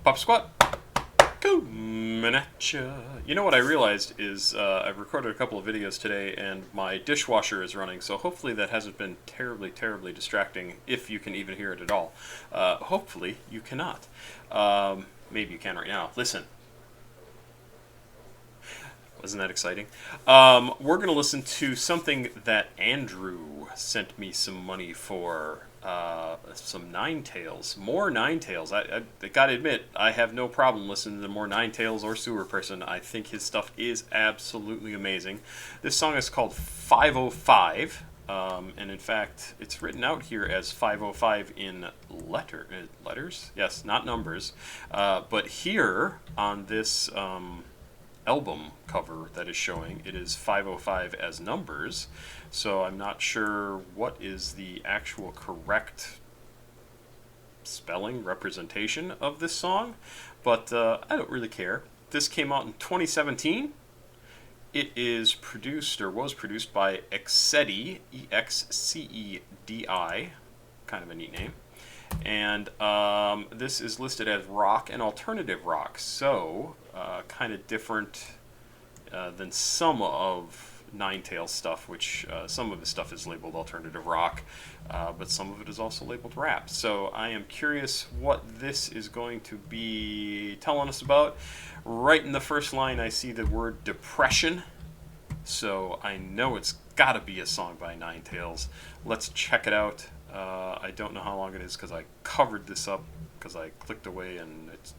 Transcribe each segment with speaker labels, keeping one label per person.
Speaker 1: Pop Squat, coming at ya. You know what I realized is I've recorded a couple of videos today and my dishwasher is running, so hopefully that hasn't been terribly distracting, if you can even hear it at all. Hopefully you cannot. Maybe you can right now. Listen. Wasn't that exciting? We're going to listen to something that Andrew sent me some money for. Some 9TAILS. More 9TAILS. I gotta admit, I have no problem listening to more 9TAILS or Sewer Person. I think his stuff is absolutely amazing. This song is called 505. And in fact, it's written out here as 505 in letters? Yes, not numbers. But here on this album cover that is showing, it is 505 as numbers, so I'm not sure what is the actual correct spelling representation of this song, but I don't really care. This came out in 2017. It is produced, or was produced, by Excedi, Excedi, kind of a neat name. And this is listed as rock and alternative rock, so kind of different than some of 9TAILS stuff, which some of his stuff is labeled alternative rock, but some of it is also labeled rap. So I am curious what this is going to be telling us about. Right in the first line I see the word depression, so I know it's got to be a song by 9TAILS. Let's check it out. I don't know how long it is because I covered this up because I clicked away and it's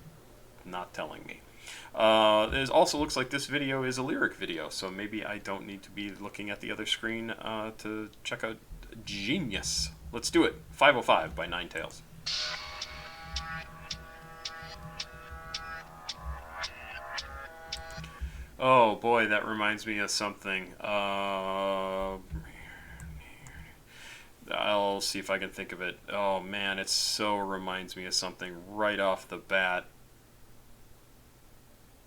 Speaker 1: not telling me. It also looks like this video is a lyric video, so maybe I don't need to be looking at the other screen to check out Genius. Let's do it. 505 by 9TAILS. Oh boy, that reminds me of something. I'll see if I can think of it. Oh man, it so reminds me of something right off the bat.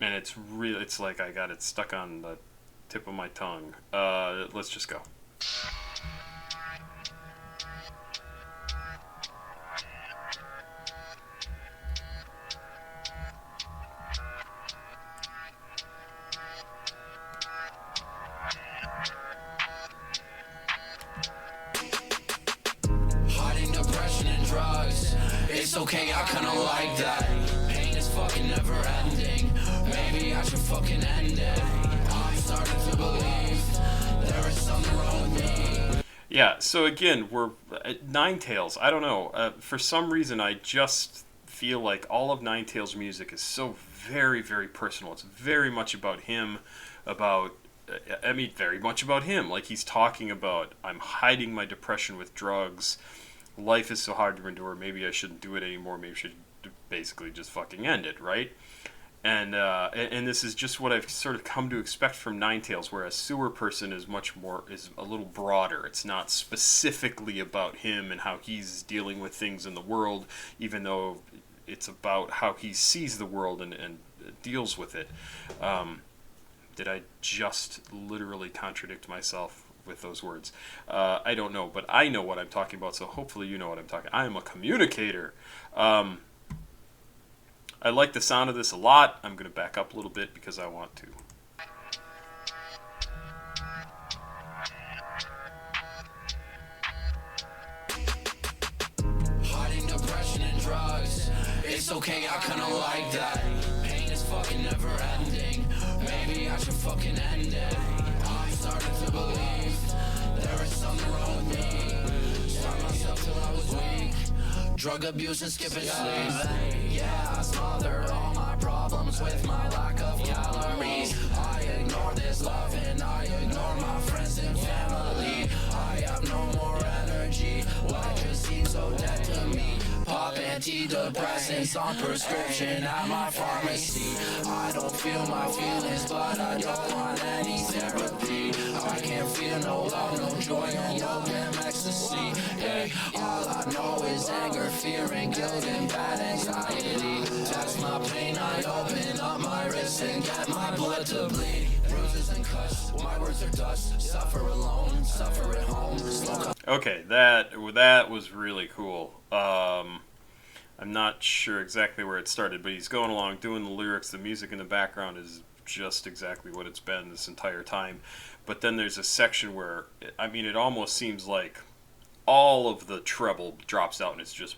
Speaker 1: And it's like I got it stuck on the tip of my tongue. Let's just go.
Speaker 2: It's okay, I kinda like that. Pain is fucking never ending. Maybe I should fucking end it. I'm starting to believe there is something wrong with me.
Speaker 1: Yeah, so again, we're at 9TAILS. I don't know. For some reason, I just feel like all of 9TAILS music is so very personal. It's very much about him, very much about him. Like he's talking about, I'm hiding my depression with drugs. Life is so hard to endure. Maybe I shouldn't do it anymore. Maybe I should basically just fucking end it, right? And this is just what I've sort of come to expect from 9TAILS, whereas Sewer Person is a little broader. It's not specifically about him and how he's dealing with things in the world, even though it's about how he sees the world and deals with it. Did I just literally contradict myself with those words? I don't know, but I know what I'm talking about, so hopefully you know what I'm talking about. I am a communicator. I like the sound of this a lot. I'm going to back up a little bit because I want to.
Speaker 2: Hiding depression and drugs. It's okay, I kinda like that. Pain is fucking never ending. Maybe I should fucking end it. I'm starting to believe there is something wrong with me. Starved myself till I was weak. Drug abuse and skipping sleep. Yeah, I smother all my problems with my lack of calories. I ignore this love and I ignore my friends and family. I have no more energy. Life just seems so dead to me. Pop antidepressants on prescription at my pharmacy. I don't feel my feelings, but I don't want any therapy. I can't feel no love, no joy, no love, and ecstasy. Hey, all I know is anger, fear, and guilt, and bad anxiety. That's my pain. I open up my wrist and get my blood to bleed. Bruises and cuts, my words are dust. Suffer alone, suffer at home.
Speaker 1: Okay, that was really cool. I'm not sure exactly where it started, but he's going along doing the lyrics. The music in the background is just exactly what it's been this entire time. But then there's a section where, I mean, it almost seems like all of the treble drops out and it's just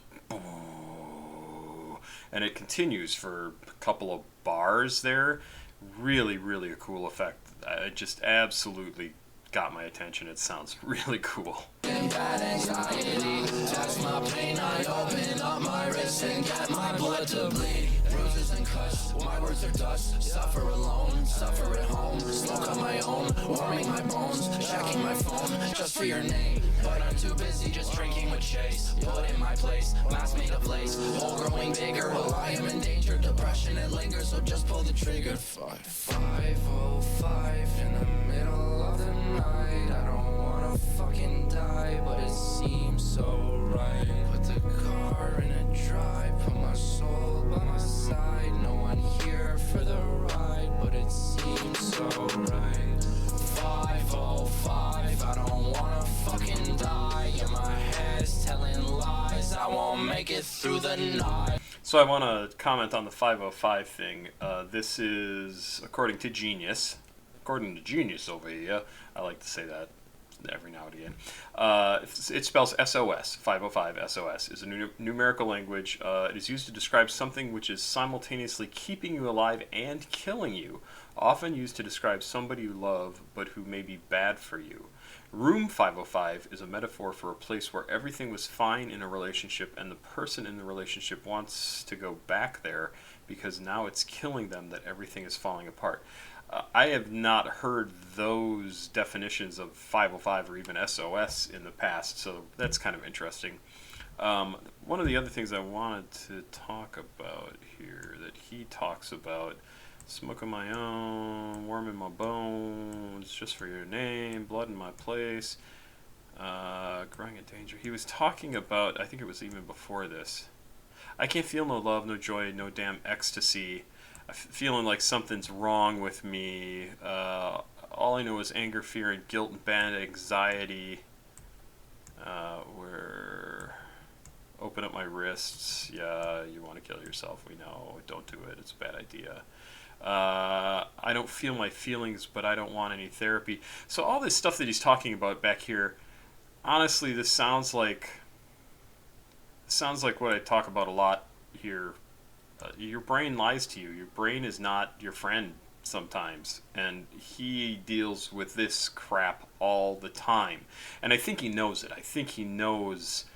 Speaker 1: and it continues for a couple of bars there. Really, really a cool effect. It just absolutely got my attention. It sounds really cool.
Speaker 2: Bad anxiety, that's my pain. I open up my wrist and get my blood to bleed. Bruises and cuts, my words are dust. Suffer alone, suffer at home. Smoke on my own, warming my bones. Checking my phone, just for your name. But I'm too busy just drinking with Chase. Put in my place, mask made of lace. Hole growing bigger, well I am in danger. Depression it lingers, so just pull the trigger. 5:05 in the middle of the night. I don't wanna fucking die, but it seems so right. Put the car in a drive, put my soul by my side. No one here for the ride, but it seems so right. 5:05, I don't wanna fucking die. Yeah, my head's telling lies, I won't make it through the night.
Speaker 1: So I want to comment on the 505 thing. This is according to Genius. According to Genius over here. I like to say that every now and again. It spells SOS. 505 SOS is a numerical language. It is used to describe something which is simultaneously keeping you alive and killing you. Often used to describe somebody you love but who may be bad for you. Room 505 is a metaphor for a place where everything was fine in a relationship and the person in the relationship wants to go back there because now it's killing them that everything is falling apart. I have not heard those definitions of 505 or even SOS in the past, so that's kind of interesting. One of the other things I wanted to talk about here that he talks about: smoking my own, warming my bones, just for your name, blood in my place, growing in danger. He was talking about, I think it was even before this, I can't feel no love, no joy, no damn ecstasy. I'm feeling like something's wrong with me. All I know is anger, fear, and guilt and bad anxiety. Where open up my wrists. Yeah, you want to kill yourself. We know. Don't do it. It's a bad idea. I don't feel my feelings, but I don't want any therapy. So all this stuff that he's talking about back here, honestly, this sounds like what I talk about a lot here. Your brain lies to you. Your brain is not your friend sometimes, and he deals with this crap all the time. And I think he knows it. I think he knows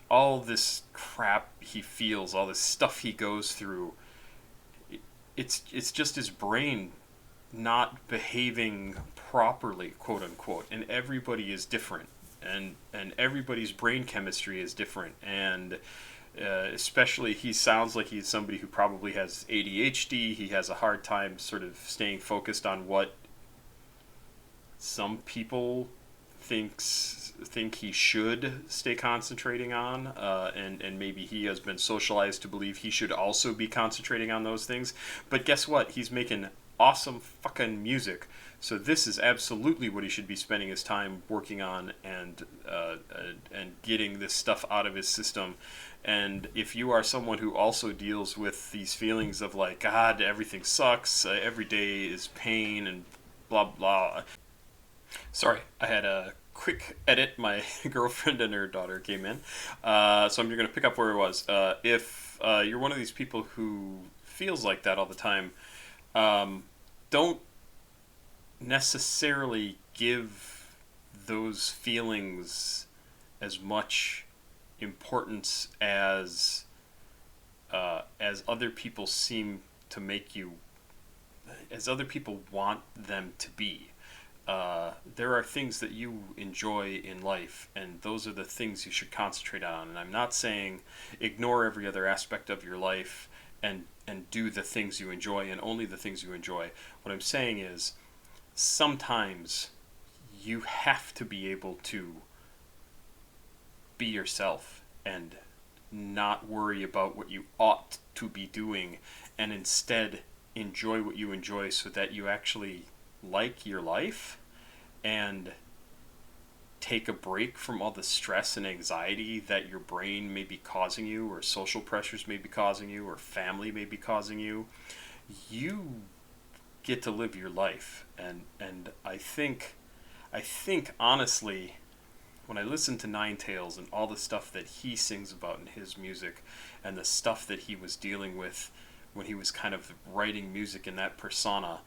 Speaker 1: all this crap he feels, all this stuff he goes through. It's just his brain not behaving properly, quote unquote. And everybody is different, and everybody's brain chemistry is different. And especially, he sounds like he's somebody who probably has ADHD. He has a hard time sort of staying focused on what some people think he should stay concentrating on, and maybe he has been socialized to believe he should also be concentrating on those things. But guess what? He's making awesome fucking music. So this is absolutely what he should be spending his time working on, and getting this stuff out of his system. And if you are someone who also deals with these feelings of like, God, everything sucks, every day is pain, and blah blah. Sorry, I had a quick edit. My girlfriend and her daughter came in, so I'm going to pick up where I was. If you're one of these people who feels like that all the time, don't necessarily give those feelings as much importance as other people seem to make you, as other people want them to be. There are things that you enjoy in life, and those are the things you should concentrate on. And I'm not saying ignore every other aspect of your life and do the things you enjoy and only the things you enjoy. What I'm saying is, sometimes you have to be able to be yourself and not worry about what you ought to be doing, and instead enjoy what you enjoy, so that you actually like your life and take a break from all the stress and anxiety that your brain may be causing you, or social pressures may be causing you, or family may be causing you, you get to live your life. And I think honestly, when I listen to 9TAILS and all the stuff that he sings about in his music, and the stuff that he was dealing with when he was kind of writing music in that persona,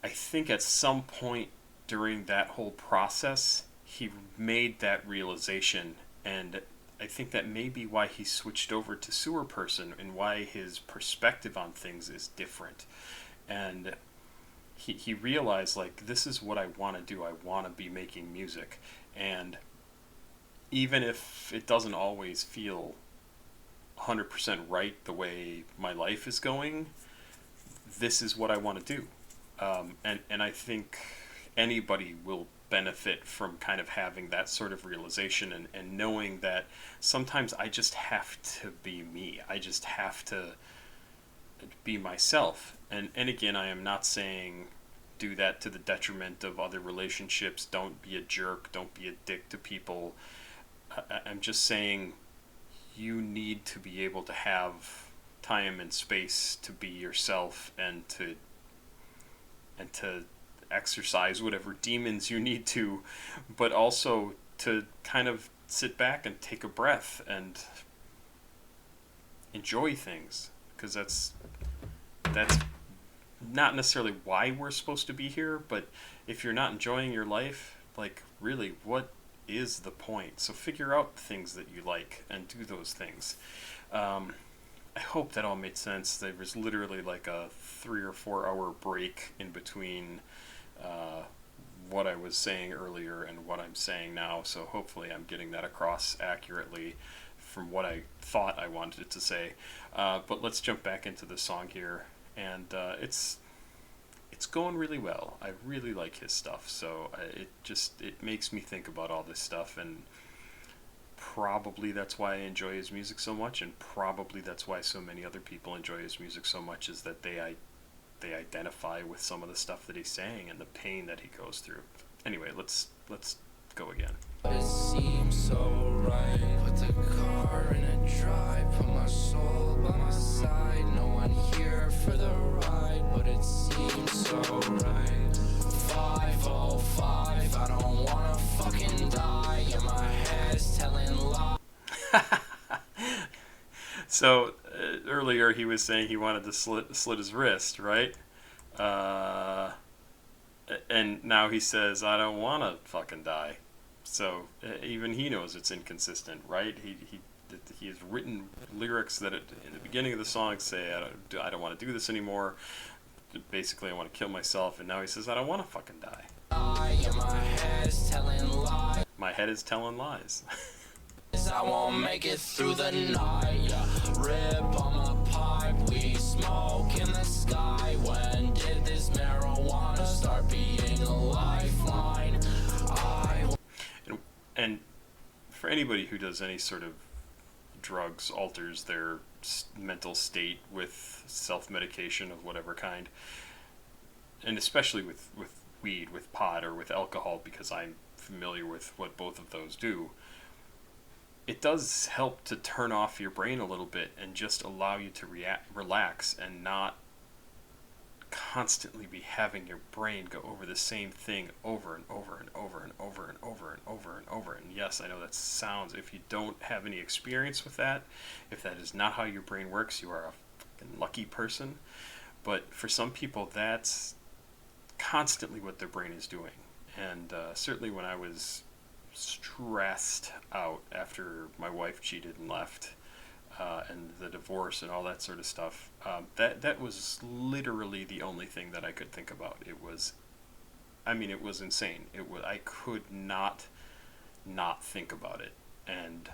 Speaker 1: I think at some point during that whole process, he made that realization. And I think that may be why he switched over to Sewer Person, and why his perspective on things is different. And he realized, like, this is what I want to do. I want to be making music. And even if it doesn't always feel 100% right the way my life is going, this is what I want to do. And I think anybody will benefit from kind of having that sort of realization, and knowing that sometimes I just have to be me. I just have to be myself. And again, I am not saying do that to the detriment of other relationships. Don't be a jerk. Don't be a dick to people. I'm just saying you need to be able to have time and space to be yourself, and to exercise whatever demons you need to, but also to kind of sit back and take a breath and enjoy things, because that's not necessarily why we're supposed to be here. But if you're not enjoying your life, like, really, what is the point? So figure out the things that you like and do those things. I hope that all made sense. There was literally like a 3 or 4 hour break in between what I was saying earlier and what I'm saying now, so hopefully I'm getting that across accurately from what I thought I wanted it to say. But let's jump back into the song here, and it's going really well. I really like his stuff, so it makes me think about all this stuff, and probably that's why I enjoy his music so much, and probably that's why so many other people enjoy his music so much, is that they identify with some of the stuff that he's saying and the pain that he goes through. Anyway, let's go again.
Speaker 2: It seems so right. Put the car in a drive. Put my soul by my side. No one here for the ride, but it seems so right. 505. I don't wanna fucking die. Yeah, my head's telling lies.
Speaker 1: So earlier he was saying he wanted to slit his wrist, right? And now he says, I don't want to fucking die. So even he knows it's inconsistent, right? He has written lyrics that in the beginning of the song say, I don't want to do this anymore. Basically, I want to kill myself. And now he says, I don't want to fucking die.
Speaker 2: Yeah, my head's telling lies.
Speaker 1: My head is telling lies.
Speaker 2: I won't make it through the night. Yeah. Rip on my pipe, we smoke in the sky. When did this marijuana start being a lifeline?
Speaker 1: And for anybody who does any sort of drugs, alters their mental state with self-medication of whatever kind, and especially with weed, with pot, or with alcohol, because I'm familiar with what both of those do, it does help to turn off your brain a little bit and just allow you to relax, and not constantly be having your brain go over the same thing over and over and over and over and over and over and over. And yes, I know that sounds, if you don't have any experience with that, if that is not how your brain works, you are a fucking lucky person. But for some people, that's constantly what their brain is doing. And certainly when I was stressed out after my wife cheated and left, and the divorce and all that sort of stuff, that was literally the only thing that I could think about. It was insane. I could not think about it. And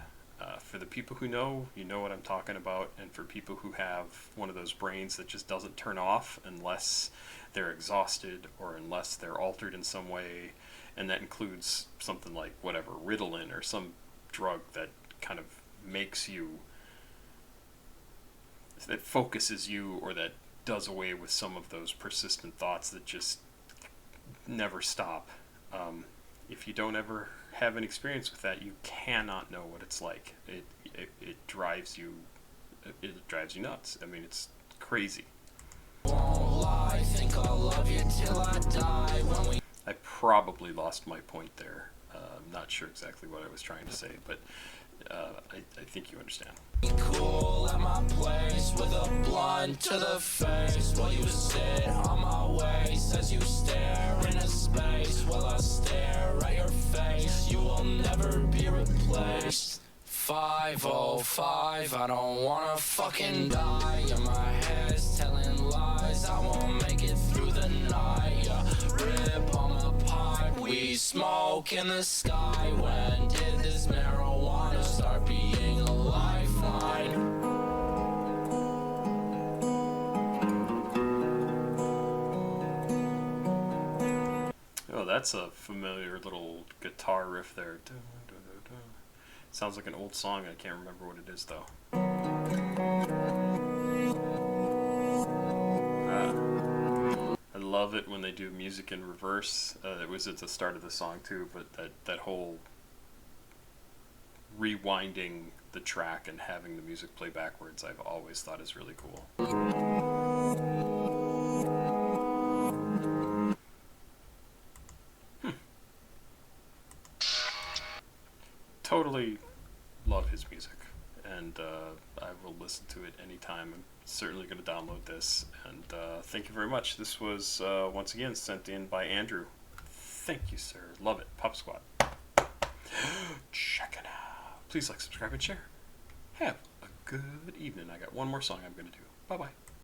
Speaker 1: for the people who know, you know what I'm talking about. And for people who have one of those brains that just doesn't turn off unless they're exhausted or unless they're altered in some way, and that includes something like whatever, Ritalin or some drug that kind of makes you, that focuses you, or that does away with some of those persistent thoughts that just never stop. If you don't ever have an experience with that, you cannot know what it's like. It drives you nuts. I mean, it's crazy.
Speaker 2: Won't lie, think I'll love you till I die. When we
Speaker 1: I probably lost my point there. I'm not sure exactly what I was trying to say, but I think you understand.
Speaker 2: cool at my place with a blunt to the face while you sit on my waist as you stare into space while I stare at your face. You will never be replaced. 505, I don't wanna fucking die. Yeah, my head's telling lies. I won't make it through the night. Yeah, rip on my pipe. We smoke in the sky. When did this marijuana start being a lifeline?
Speaker 1: Oh, that's a familiar little guitar riff there. Sounds like an old song. I can't remember what it is, though. I love it when they do music in reverse. It was at the start of the song, too, but that whole rewinding the track and having the music play backwards, I've always thought is really cool. Totally love his music, and I will listen to it anytime. I'm certainly going to download this, and thank you very much. This was once again sent in by Andrew. Thank you, sir. Love it. Pop Squat. Check it out. Please like, subscribe, and share. Have a good evening. I got one more song I'm going to do. Bye bye.